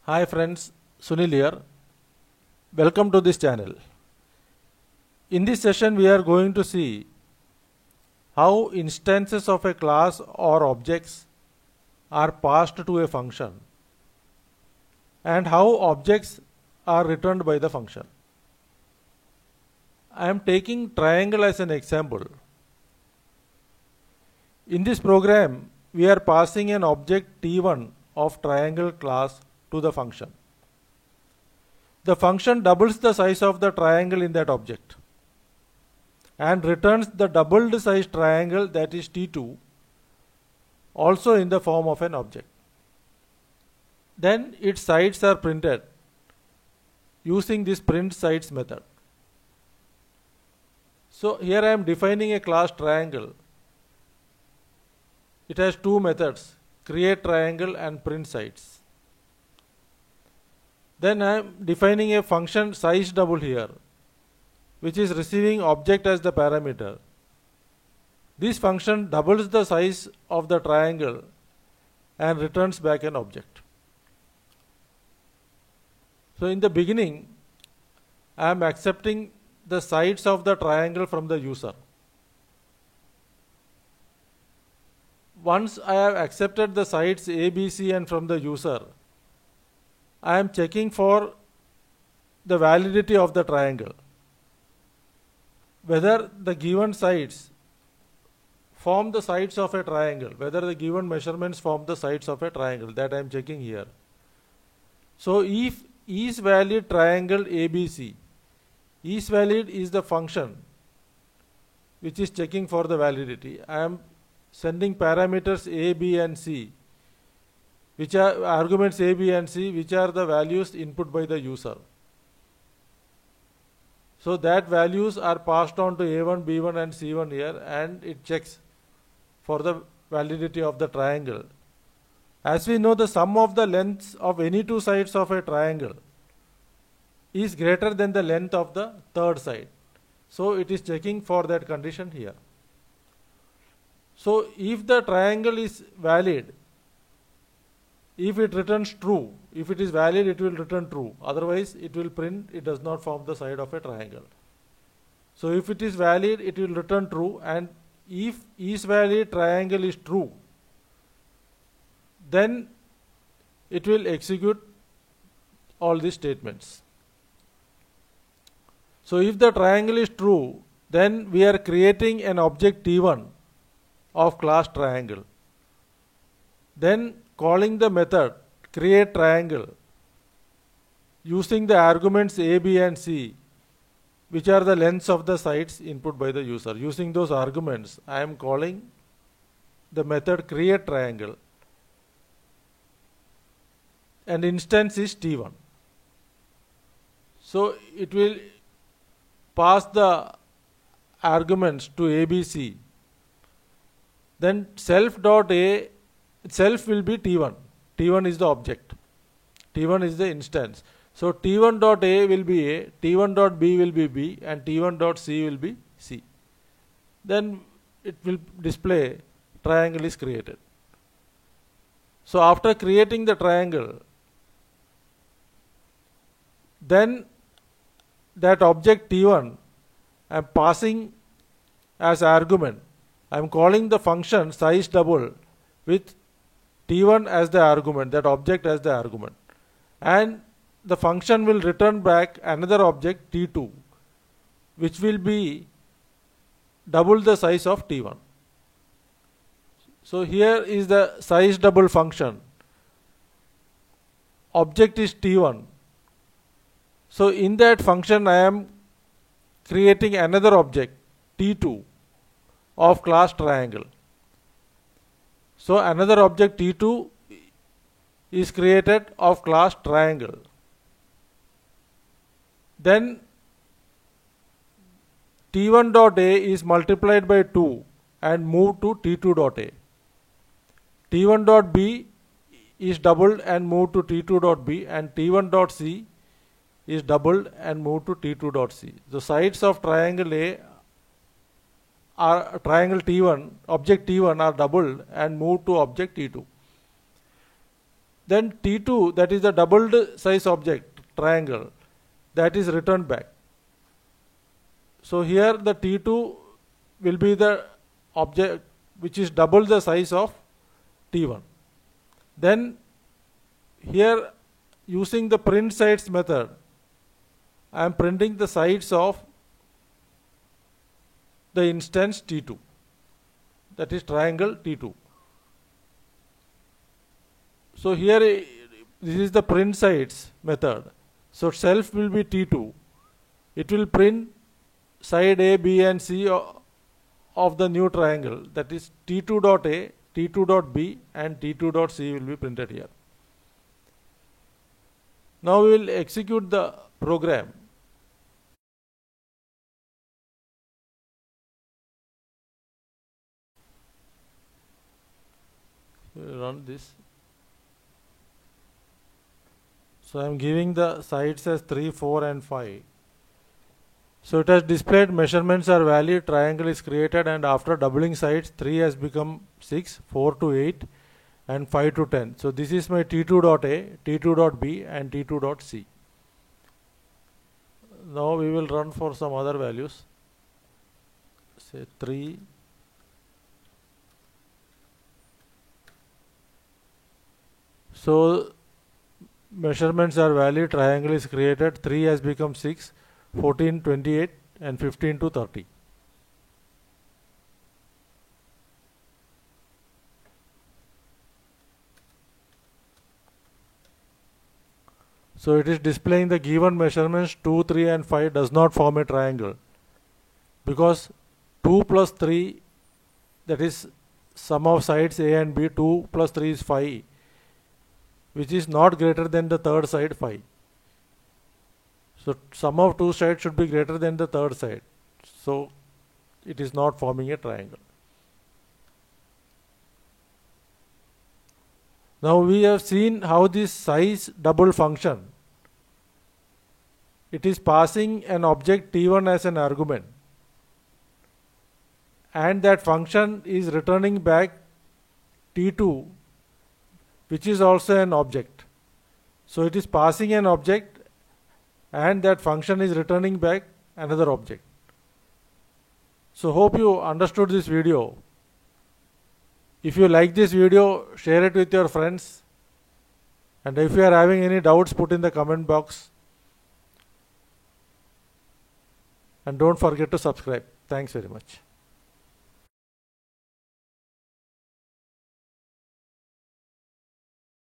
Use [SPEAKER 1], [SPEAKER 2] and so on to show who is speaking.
[SPEAKER 1] Hi friends, Sunil here. Welcome to this channel. In this session we are going to see how instances of a class or objects are passed to a function and how objects are returned by the function. I am taking triangle as an example. In this program we are passing an object T1 of triangle class to the function. The function doubles the size of the triangle in that object and returns the doubled size triangle, that is T2, also in the form of an object. Then its sides are printed using this print sides method. So here I am defining a class triangle. It has two methods, create triangle and print sides. Then I am defining a function size double here, which is receiving object as the parameter. This function doubles the size of the triangle and returns back an object. So in the beginning, I am accepting the sides of the triangle from the user. Once I have accepted the sides A, B, C and from the user, I am checking for the validity of the triangle, whether the given sides form the sides of a triangle, whether the given measurements form the sides of a triangle, that I am checking here. So if is valid triangle ABC, is valid is the function which is checking for the validity. I am sending parameters A, B and C, which are arguments A, B and C, which are the values input by the user. So that values are passed on to A1, B1 and C1 here, and it checks for the validity of the triangle. As we know, the sum of the lengths of any two sides of a triangle is greater than the length of the third side. So it is checking for that condition here. So if the triangle is valid, if it returns true, if it is valid, it will return true. Otherwise, it will print it does not form the side of a triangle. So if it is valid, it will return true, and if is valid triangle is true, then it will execute all these statements. So if the triangle is true, then we are creating an object T1 of class triangle. Then calling the method create triangle using the arguments A, B and C, which are the lengths of the sides input by the user. Using those arguments, I am calling the method create triangle, and instance is T1. So it will pass the arguments to ABC. Then self will be T1. T1 is the object. T1 is the instance. So T1.a will be A, T1.b will be B, and T1.c will be C. Then it will display triangle is created. So after creating the triangle, then that object T1 I am passing as argument. I am calling the function size double with T1 as the argument, that object as the argument, and the function will return back another object T2, which will be double the size of T1. So here is the size double function. Object is T1. So in that function I am creating another object T2 of class triangle. So another object T2 is created of class triangle. Then T1.a is multiplied by 2 and moved to T2.a. T1.b is doubled and moved to T2.b, and T1.c is doubled and moved to T2.c. The sides of triangle A are triangle T1, object T1 are doubled and moved to object T2. Then T2, that is the doubled size object, triangle, that is returned back. So here the T2 will be the object which is double the size of T1. Then here, using the print sides method, I am printing the sides of the instance T2, that is triangle T2. So here this is the print sides method. So self will be T2. It will print side A, B and C of the new triangle, that is T2.A, T2.B and T2.C will be printed here. Now we will execute the program. We will run this. So I am giving the sides as 3, 4 and 5. So it has displayed measurements are valid, triangle is created, and after doubling sides 3 has become 6, 4 to 8 and 5 to 10. So this is my T2.A, T2.B and T2.C. Now we will run for some other values, say 3, so measurements are valid, triangle is created, 3 has become 6, 14, 28 and 15 to 30. So it is displaying the given measurements 2, 3 and 5 does not form a triangle, because 2 plus 3, that is sum of sides A and B, 2 plus 3 is 5, which is not greater than the third side 5. So sum of two sides should be greater than the third side. So it is not forming a triangle. Now we have seen how this size double function. It is passing an object T1 as an argument, and that function is returning back T2, which is also an object. So it is passing an object and that function is returning back another object. So hope you understood this video. If you like this video, share it with your friends, and if you are having any doubts, put in the comment box, and don't forget to subscribe. Thanks very much.